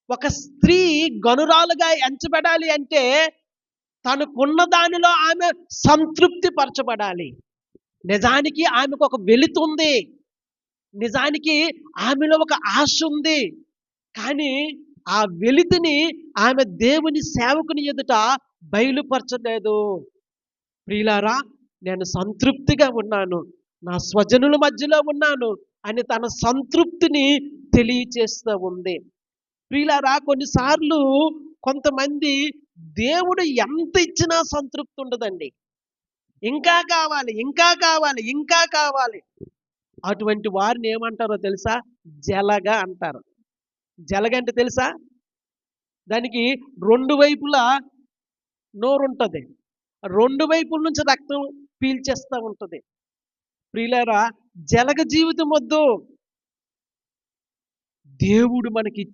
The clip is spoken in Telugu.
ఒక స్త్రీ గనురాలుగా ఎంచబడాలి అంటే తనకున్న దానిలో ఆమె సంతృప్తి పరచబడాలి. నిజానికి ఆమెకు ఒక వెలితుంది. నిజానికి ఆమెలో ఒక ఆశ ఉంది. కానీ ఆ వెలితిని ఆమె దేవుని సేవకుని ఎదుట బయలుపరచలేదు. ప్రియులారా, నేను సంతృప్తిగా ఉన్నాను. నా స్వజనుల మధ్యలో ఉన్నాను అని తన సంతృప్తిని తెలియచేస్తూ ఉంది. ప్రియులారా, కొన్నిసార్లు కొంతమంది దేవుడు ఎంత ఇచ్చినా సంతృప్తి ఉండదండి. ఇంకా కావాలి, ఇంకా కావాలి, ఇంకా కావాలి. అటువంటి వారిని ఏమంటారో తెలుసా? జలగ అంటారు. జలగ అంటే తెలుసా? దానికి 2 వైపులా నోరుంటది. 2 వైపుల నుంచి రక్తం పీల్చేస్తా ఉంటది. ప్రియులారా, జలగ జీవితం వద్దు. దేవుడు మనకిచ్చిన